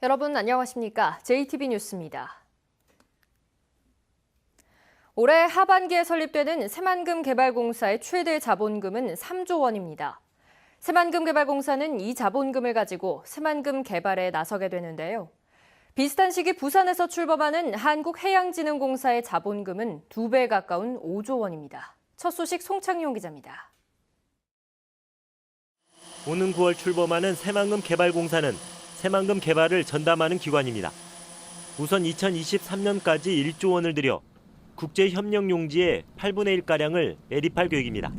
여러분 안녕하십니까? JTB 뉴스입니다. 올해 하반기에 설립되는 새만금개발공사의 최대 자본금은 3조 원입니다. 새만금개발공사는 이 자본금을 가지고 새만금 개발에 나서게 되는데요. 비슷한 시기 부산에서 출범하는 한국해양진흥공사의 자본금은 2배 가까운 5조 원입니다. 첫 소식 송창용 기자입니다. 오는 9월 출범하는 새만금개발공사는 새만금 개발을 전담하는 기관입니다. 우선 2023년까지 1조 원을 들여 국제협력용지의 8분의 1가량을 매립할 계획입니다.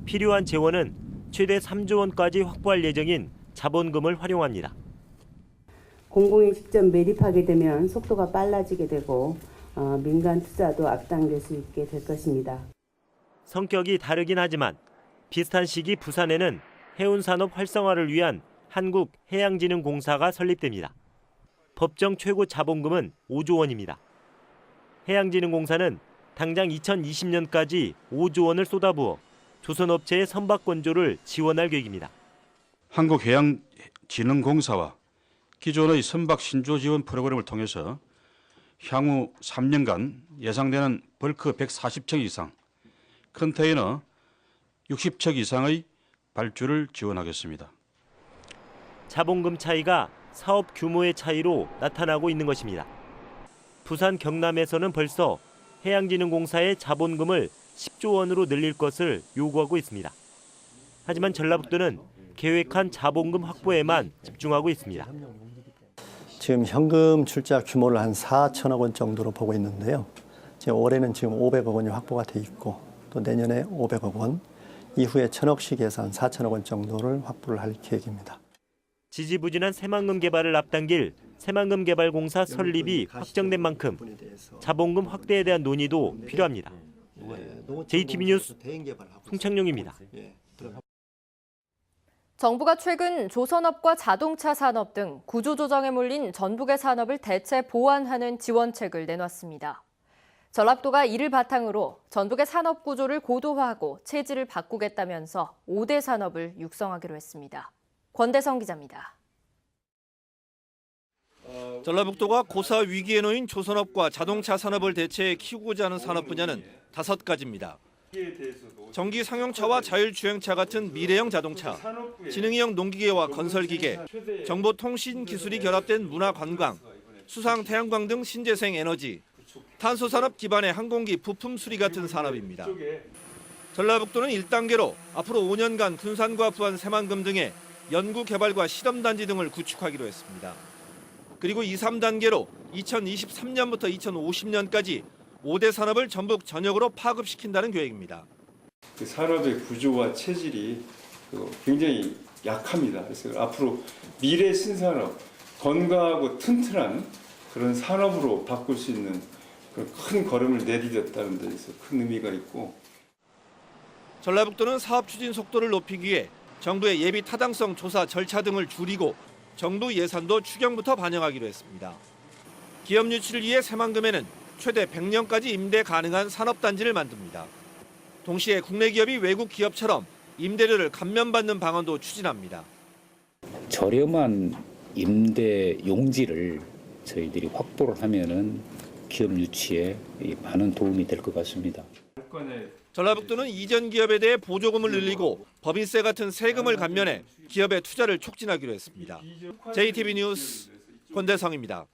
필요한 재원은 최대 3조 원까지 확보할 예정인 자본금을 활용합니다. 공공이 직접 매립하게 되면 속도가 빨라지게 되고 민간 투자도 앞당길 수 있게 될 것입니다. 성격이 다르긴 하지만 비슷한 시기 부산에는 해운산업 활성화를 위한 한국해양진흥공사가 설립됩니다. 법정 최고 자본금은 5조 원입니다. 해양진흥공사는 당장 2020년까지 5조 원을 쏟아부어 조선업체의 선박 건조를 지원할 계획입니다. 한국해양진흥공사와 기존의 선박 신조 지원 프로그램을 통해서 향후 3년간 예상되는 벌크 140척 이상, 컨테이너 60척 이상의 발주를 지원하겠습니다. 자본금 차이가 사업 규모의 차이로 나타나고 있는 것입니다. 부산 경남에서는 벌써 해양진흥공사의 자본금을 10조 원으로 늘릴 것을 요구하고 있습니다. 하지만 전라북도는 계획한 자본금 확보에만 집중하고 있습니다. 지금 현금 출자 규모를 한 4천억 원 정도로 보고 있는데요. 지금 올해는 지금 500억 원이 확보가 돼 있고 또 내년에 500억 원, 이후에 1,000억씩 해서 한 4천억 원 정도를 확보를 할 계획입니다. 지지부진한 새만금 개발을 앞당길 새만금개발공사 설립이 확정된 만큼 자본금 확대에 대한 논의도 필요합니다. JTB 뉴스 송창용입니다. 정부가 최근 조선업과 자동차 산업 등 구조조정에 몰린 전북의 산업을 대체 보완하는 지원책을 내놨습니다. 전라북도가 이를 바탕으로 전북의 산업 구조를 고도화하고 체질을 바꾸겠다면서 5대 산업을 육성하기로 했습니다. 권대성 기자입니다. 전라북도가 고사 위기에 놓인 조선업과 자동차 산업을 대체해 키우고자 하는 산업 분야는 5가지입니다. 전기 상용차와 자율주행차 같은 미래형 자동차, 지능형 농기계와 건설기계, 정보통신 기술이 결합된 문화관광, 수상 태양광 등 신재생 에너지, 탄소산업 기반의 항공기 부품 수리 같은 산업입니다. 전라북도는 1단계로 앞으로 5년간 군산과 부안, 새만금 등의 연구 개발과 실험단지 등을 구축하기로 했습니다. 그리고 2, 3단계로 2023년부터 2050년까지 5대 산업을 전북 전역으로 파급시킨다는 계획입니다. 그 산업의 구조와 체질이 굉장히 약합니다. 그래서 앞으로 미래 신산업, 건강하고 튼튼한 그런 산업으로 바꿀 수 있는 큰 걸음을 내디뎠다는 데서 큰 의미가 있고. 전라북도는 사업 추진 속도를 높이기 위해 정부의 예비 타당성 조사 절차 등을 줄이고 정부 예산도 추경부터 반영하기로 했습니다. 기업 유치를 위해 새만금에는 최대 100년까지 임대 가능한 산업단지를 만듭니다. 동시에 국내 기업이 외국 기업처럼 임대료를 감면받는 방안도 추진합니다. 저렴한 임대 용지를 저희들이 확보를 하면은 기업 유치에 많은 도움이 될 것 같습니다. 전라북도는 이전 기업에 대해 보조금을 늘리고 법인세 같은 세금을 감면해 기업의 투자를 촉진하기로 했습니다. JTB 뉴스 권대성입니다.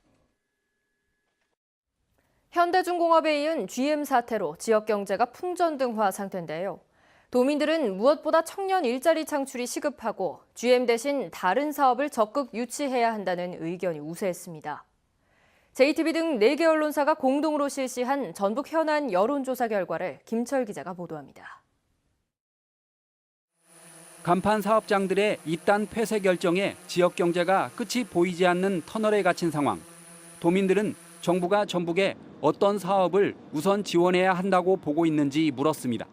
현대중공업에 이은 GM 사태로 지역 경제가 풍전등화 상태인데요. 도민들은 무엇보다 청년 일자리 창출이 시급하고 GM 대신 다른 사업을 적극 유치해야 한다는 의견이 우세했습니다. JTB 등 4개 언론사가 공동으로 실시한 전북 현안 여론조사 결과를 김철 기자가 보도합니다. 간판 사업장들의 잇단 폐쇄 결정에 지역 경제가 끝이 보이지 않는 터널에 갇힌 상황. 도민들은 정부가 전북에 어떤 사업을 우선 지원해야 한다고 보고 있는지 물었습니다.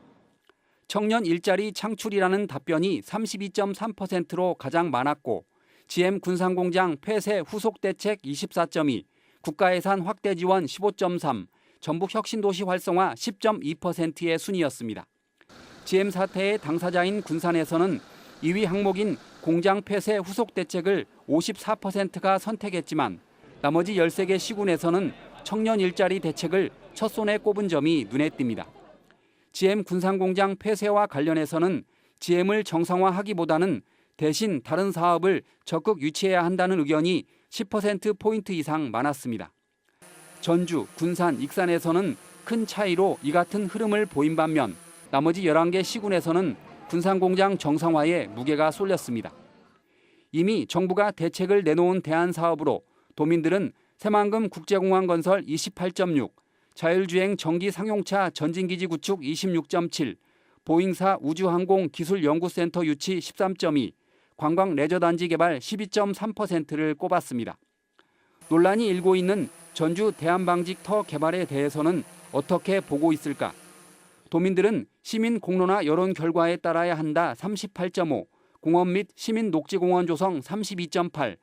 청년 일자리 창출이라는 답변이 32.3%로 가장 많았고 GM 군산공장 폐쇄 후속 대책 24.2, 국가예산 확대 지원 15.3, 전북 혁신도시 활성화 10.2%의 순이었습니다. GM 사태의 당사자인 군산에서는 2위 항목인 공장 폐쇄 후속 대책을 54%가 선택했지만 나머지 13개 시군에서는 청년 일자리 대책을 첫 손에 꼽은 점이 눈에 띕니다. GM 군산공장 폐쇄와 관련해서는 GM을 정상화하기보다는 대신 다른 사업을 적극 유치해야 한다는 의견이 10%포인트 이상 많았습니다. 전주, 군산, 익산에서는 큰 차이로 이 같은 흐름을 보인 반면 나머지 11개 시군에서는 군산공장 정상화에 무게가 쏠렸습니다. 이미 정부가 대책을 내놓은 대안 사업으로 도민들은 새만금 국제공항 건설 28.6, 자율주행 전기 상용차 전진기지 구축 26.7, 보잉사 우주항공 기술연구센터 유치 13.2, 관광 레저단지 개발 12.3%를 꼽았습니다. 논란이 일고 있는 전주 대한방직터 개발에 대해서는 어떻게 보고 있을까? 도민들은 시민 공론화 여론 결과에 따라야 한다 38.5, 공원 및 시민 녹지공원 조성 32.8,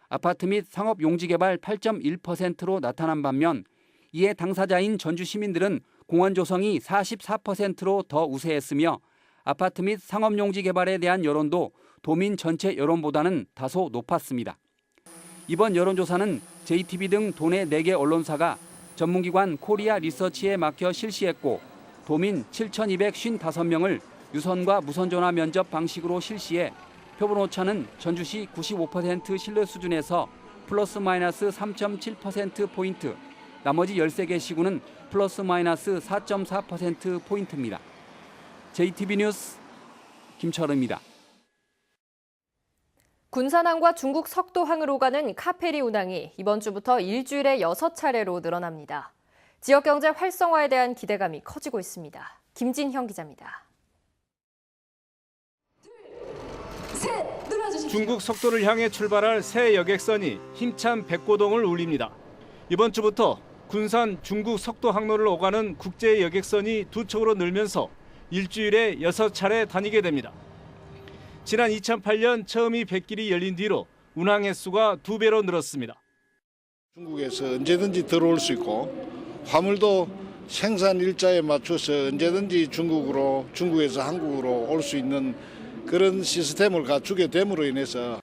아파트 및 상업 용지 개발 8.1%로 나타난 반면 이에 당사자인 전주 시민들은 공원 조성이 44%로 더 우세했으며 아파트 및 상업 용지 개발에 대한 여론도 도민 전체 여론보다는 다소 높았습니다. 이번 여론조사는 JTB 등 도내 4개 언론사가 전문기관 코리아 리서치에 맡겨 실시했고 도민 7,255명을 유선과 무선 전화 면접 방식으로 실시해 표본 오차는 전주시 95% 신뢰 수준에서 플러스 마이너스 3.7%포인트, 나머지 13개 시군은 플러스 마이너스 4.4%포인트입니다. JTB 뉴스 김철우입니다. 군산항과 중국 석도항으로 가는 카페리 운항이 이번 주부터 일주일에 6차례로 늘어납니다. 지역경제 활성화에 대한 기대감이 커지고 있습니다. 김진형 기자입니다. 중국 석도를 향해 출발할 새 여객선이 힘찬 백고동을 울립니다. 이번 주부터 군산 중국 석도 항로를 오가는 국제 여객선이 2척으로 늘면서 일주일에 6차례 다니게 됩니다. 지난 2008년 처음이 뱃길이 열린 뒤로 운항 횟수가 2배로 늘었습니다. 중국에서 언제든지 들어올 수 있고 화물도 생산 일자에 맞춰서 언제든지 중국에서 한국으로 올 수 있는 그런 시스템을 갖추게 됨으로 인해서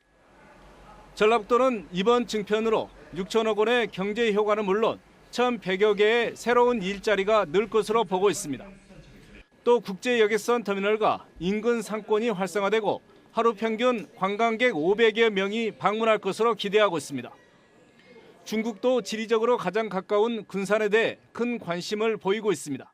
전라북도는 이번 증편으로 6천억 원의 경제 효과는 물론 1,100여 개의 새로운 일자리가 늘 것으로 보고 있습니다. 또 국제 여객선 터미널과 인근 상권이 활성화되고 하루 평균 관광객 500여 명이 방문할 것으로 기대하고 있습니다. 중국도 지리적으로 가장 가까운 군산에 대해 큰 관심을 보이고 있습니다.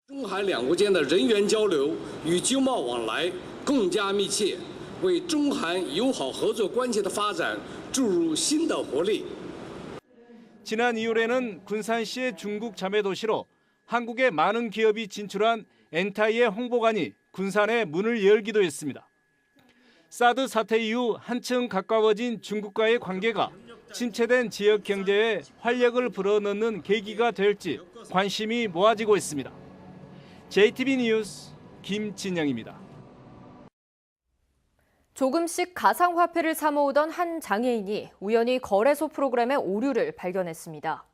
中韩两国间的人员交流与经贸往来更加密切，为中韩友好合作关系的发展注入新的活力。 지난 2월에는 군산시의 중국 자매 도시로 한국의 많은 기업이 진출한 엔타이의 홍보관이 군산에 문을 열기도 했습니다. 사드 사태 이후 한층 가까워진 중국과의 관계가 침체된 지역 경제에 활력을 불어넣는 계기가 될지 관심이 모아지고 있습니다. JTB 뉴스 김진영입니다. 조금씩 가상화폐를 사모으던 한 장애인이 우연히 거래소 프로그램의 오류를 발견했습니다.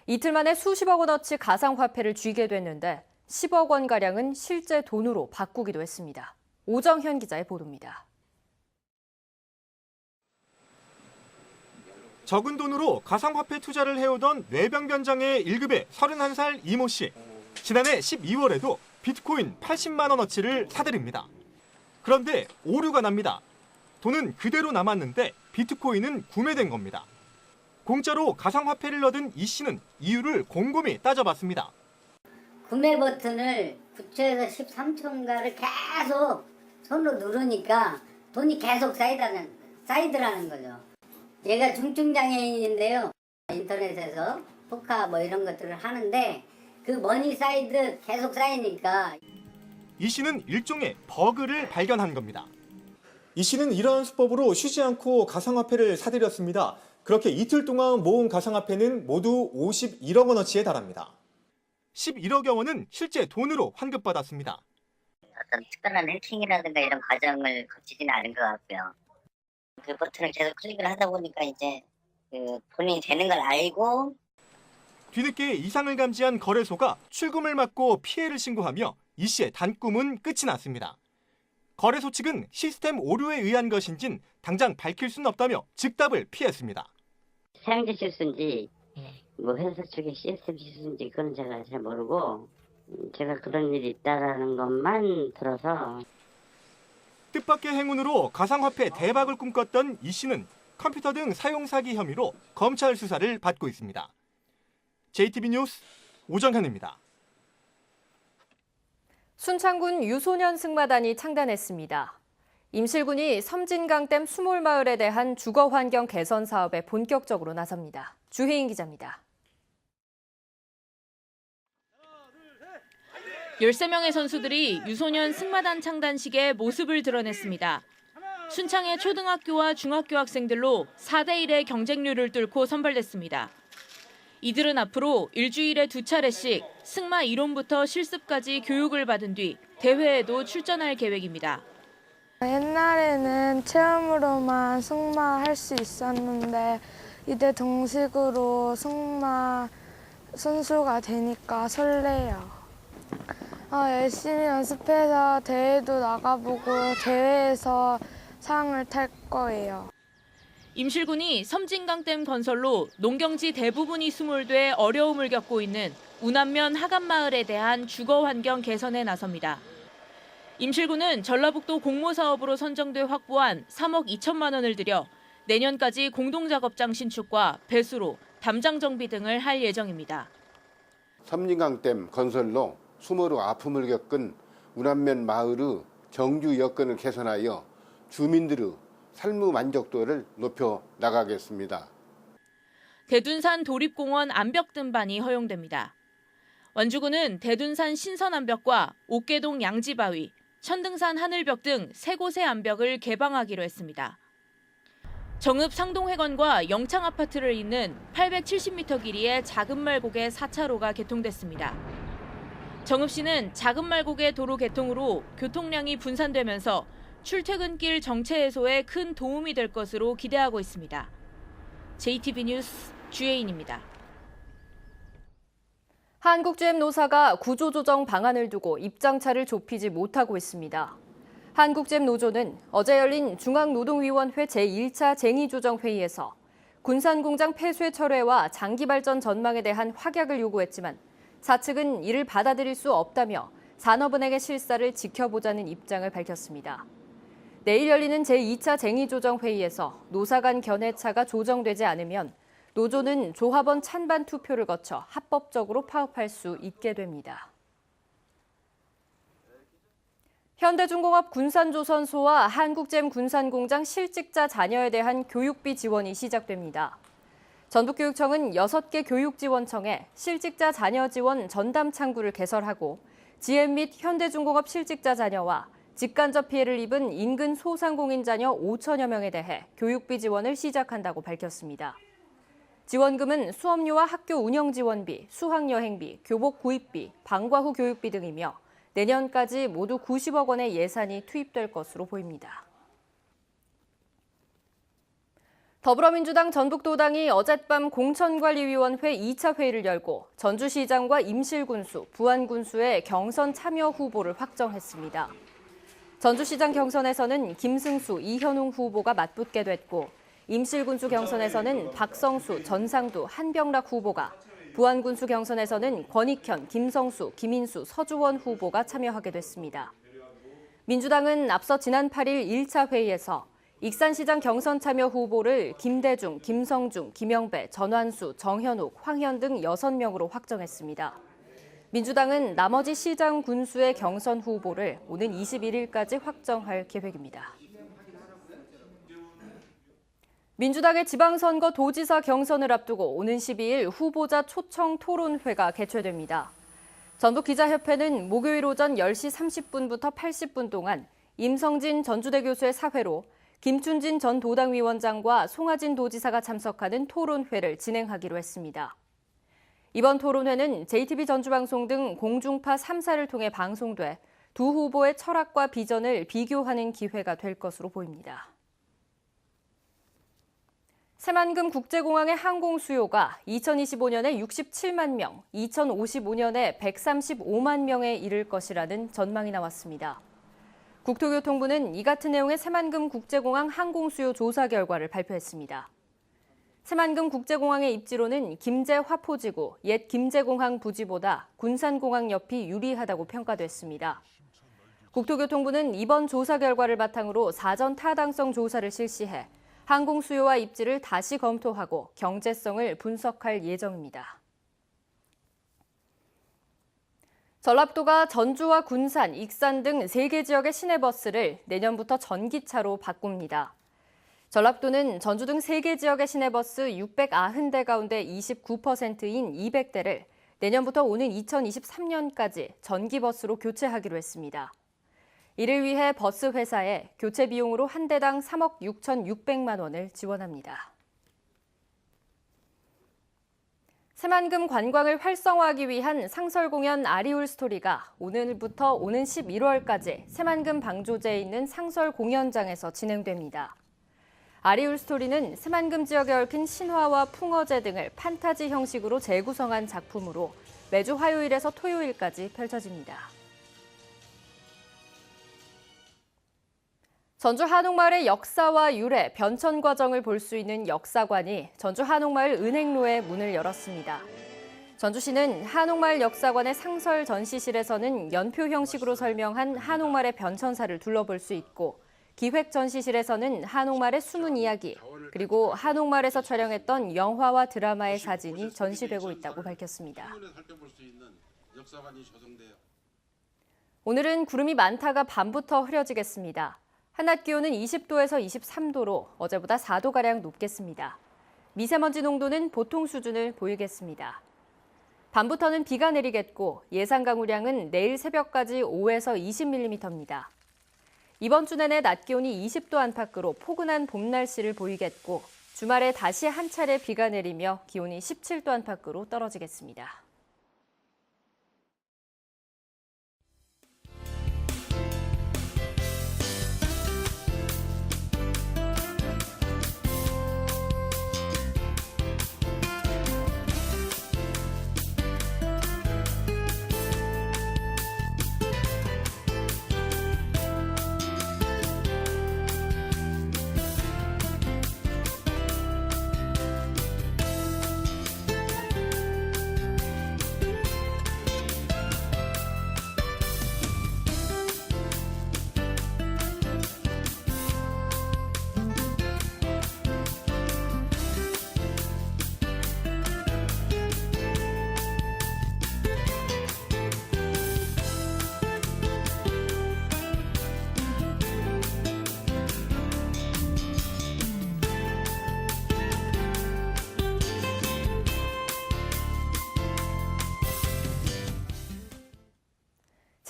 이틀 만에 수십억 원어치 가상화폐를 쥐게 됐는데 10억 원가량은 실제 돈으로 바꾸기도 했습니다. 오정현 기자의 보도입니다. 적은 돈으로 가상화폐 투자를 해오던 뇌병변 장애 1급의 31살 이모 씨. 지난해 12월에도 비트코인 80만 원어치를 사들입니다. 그런데 오류가 납니다. 돈은 그대로 남았는데 비트코인은 구매된 겁니다. 공짜로 가상화폐를 얻은 이 씨는 이유를 곰곰이 따져봤습니다. 구매 버튼을 9초에서 13초인가를 계속 손으로 누르니까 돈이 계속 쌓이더라는 거죠. 얘가 중증장애인인데요. 인터넷에서 포카 뭐 이런 것들을 하는데 그 머니 사이드 계속 쌓이니까 이 씨는 일종의 버그를 발견한 겁니다. 이 씨는 이러한 수법으로 쉬지 않고 가상화폐를 사들였습니다. 그렇게 이틀 동안 모은 가상화폐는 모두 51억 원어치에 달합니다. 11억여 원은 실제 돈으로 환급받았습니다. 어떤 특별한 해킹이라든가 이런 과정을 거치지는 않은 것 같고요. 그 버튼을 계속 클릭을 하다 보니까 이제 본인이 되는 걸 알고 뒤늦게 이상을 감지한 거래소가 출금을 막고 피해를 신고하며 이 씨의 단꿈은 끝이 났습니다. 거래소 측은 시스템 오류에 의한 것인진 당장 밝힐 수는 없다며 즉답을 피했습니다. 사용자 실수인지 뭐 회사 측의 시스템 실수인지 그건 제가 잘 모르고 제가 그런 일이 있다라는 것만 들어서 뜻밖의 행운으로 가상화폐 대박을 꿈꿨던 이 씨는 컴퓨터 등 사용 사기 혐의로 검찰 수사를 받고 있습니다. JTB 뉴스 오정현입니다. 순창군 유소년 승마단이 창단했습니다. 임실군이 섬진강댐 수몰마을에 대한 주거환경 개선 사업에 본격적으로 나섭니다. 주혜인 기자입니다. 13명의 선수들이 유소년 승마단 창단식에 모습을 드러냈습니다. 순창의 초등학교와 중학교 학생들로 4대1의 경쟁률을 뚫고 선발됐습니다. 이들은 앞으로 일주일에 2차례씩 승마 이론부터 실습까지 교육을 받은 뒤 대회에도 출전할 계획입니다. 옛날에는 체험으로만 승마할 수 있었는데 이제 정식으로 승마 선수가 되니까 설레요. 열심히 연습해서 대회도 나가보고 대회에서 상을 탈 거예요. 임실군이 섬진강댐 건설로 농경지 대부분이 수몰돼 어려움을 겪고 있는 운암면 하감마을에 대한 주거환경 개선에 나섭니다. 임실군은 전라북도 공모사업으로 선정돼 확보한 3억 2천만 원을 들여 내년까지 공동작업장 신축과 배수로, 담장 정비 등을 할 예정입니다. 섬진강댐 건설로 수모로 아픔을 겪은 운암면 마을의 정주 여건을 개선하여 주민들의 삶의 만족도를 높여 나가겠습니다. 대둔산 도립공원 암벽 등반이 허용됩니다. 완주군은 대둔산 신선암벽과 옥계동 양지바위, 천등산 하늘벽 등 3곳의 암벽을 개방하기로 했습니다. 정읍 상동회관과 영창아파트를 잇는 870m 길이의 작은말고개 4차로가 개통됐습니다. 정읍시는 작은말고개 도로 개통으로 교통량이 분산되면서 출퇴근길 정체 해소에 큰 도움이 될 것으로 기대하고 있습니다. JTB 뉴스 주혜인입니다. 한국잼노사가 구조조정 방안을 두고 입장차를 좁히지 못하고 있습니다. 한국잼노조는 어제 열린 중앙노동위원회 제1차 쟁의조정회의에서 군산공장 폐쇄 철회와 장기발전 전망에 대한 확약을 요구했지만 사측은 이를 받아들일 수 없다며 산업은행의 실사를 지켜보자는 입장을 밝혔습니다. 내일 열리는 제2차 쟁의조정회의에서 노사 간 견해차가 조정되지 않으면 노조는 조합원 찬반 투표를 거쳐 합법적으로 파업할 수 있게 됩니다. 현대중공업 군산조선소와 한국잼 군산공장 실직자 자녀에 대한 교육비 지원이 시작됩니다. 전북교육청은 6개 교육지원청에 실직자 자녀 지원 전담 창구를 개설하고 GM 및 현대중공업 실직자 자녀와 직간접 피해를 입은 인근 소상공인 자녀 5천여 명에 대해 교육비 지원을 시작한다고 밝혔습니다. 지원금은 수업료와 학교 운영 지원비, 수학여행비, 교복 구입비, 방과 후 교육비 등이며 내년까지 모두 90억 원의 예산이 투입될 것으로 보입니다. 더불어민주당 전북도당이 어젯밤 공천관리위원회 2차 회의를 열고 전주시장과 임실군수, 부안군수의 경선 참여 후보를 확정했습니다. 전주시장 경선에서는 김승수, 이현웅 후보가 맞붙게 됐고 임실군수 경선에서는 박성수, 전상두, 한병락 후보가, 부안군수 경선에서는 권익현, 김성수, 김인수, 서주원 후보가 참여하게 됐습니다. 민주당은 앞서 지난 8일 1차 회의에서 익산시장 경선 참여 후보를 김대중, 김성중, 김영배, 전환수, 정현욱, 황현 등 6명으로 확정했습니다. 민주당은 나머지 시장 군수의 경선 후보를 오는 21일까지 확정할 계획입니다. 민주당의 지방선거 도지사 경선을 앞두고 오는 12일 후보자 초청 토론회가 개최됩니다. 전북기자협회는 목요일 오전 10시 30분부터 80분 동안 임성진 전주대 교수의 사회로 김춘진 전 도당위원장과 송하진 도지사가 참석하는 토론회를 진행하기로 했습니다. 이번 토론회는 JTB 전주방송 등 공중파 3사를 통해 방송돼 두 후보의 철학과 비전을 비교하는 기회가 될 것으로 보입니다. 새만금 국제공항의 항공 수요가 2025년에 67만 명, 2055년에 135만 명에 이를 것이라는 전망이 나왔습니다. 국토교통부는 이 같은 내용의 새만금 국제공항 항공수요 조사 결과를 발표했습니다. 새만금 국제공항의 입지로는 김제 화포지구, 옛 김제공항 부지보다 군산공항 옆이 유리하다고 평가됐습니다. 국토교통부는 이번 조사 결과를 바탕으로 사전 타당성 조사를 실시해 항공수요와 입지를 다시 검토하고 경제성을 분석할 예정입니다. 전라북도가 전주와 군산, 익산 등 3개 지역의 시내버스를 내년부터 전기차로 바꿉니다. 전라북도는 전주 등 3개 지역의 시내버스 690대 가운데 29%인 200대를 내년부터 오는 2023년까지 전기버스로 교체하기로 했습니다. 이를 위해 버스 회사에 교체 비용으로 한 대당 3억 6,600만 원을 지원합니다. 새만금 관광을 활성화하기 위한 상설 공연 아리울 스토리가 오늘부터 오는 11월까지 새만금 방조제에 있는 상설 공연장에서 진행됩니다. 아리울 스토리는 새만금 지역에 얽힌 신화와 풍어제 등을 판타지 형식으로 재구성한 작품으로 매주 화요일에서 토요일까지 펼쳐집니다. 전주 한옥마을의 역사와 유래, 변천 과정을 볼 수 있는 역사관이 전주 한옥마을 은행로에 문을 열었습니다. 전주시는 한옥마을 역사관의 상설 전시실에서는 연표 형식으로 설명한 한옥마을의 변천사를 둘러볼 수 있고 기획 전시실에서는 한옥마을의 숨은 이야기, 그리고 한옥마을에서 촬영했던 영화와 드라마의 사진이 전시되고 있다고 밝혔습니다. 오늘은 구름이 많다가 밤부터 흐려지겠습니다. 한낮 기온은 20도에서 23도로 어제보다 4도가량 높겠습니다. 미세먼지 농도는 보통 수준을 보이겠습니다. 밤부터는 비가 내리겠고 예상 강우량은 내일 새벽까지 5에서 20mm입니다. 이번 주 내내 낮 기온이 20도 안팎으로 포근한 봄 날씨를 보이겠고 주말에 다시 한 차례 비가 내리며 기온이 17도 안팎으로 떨어지겠습니다.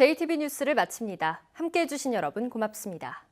JTB 뉴스를 마칩니다. 함께해 주신 여러분 고맙습니다.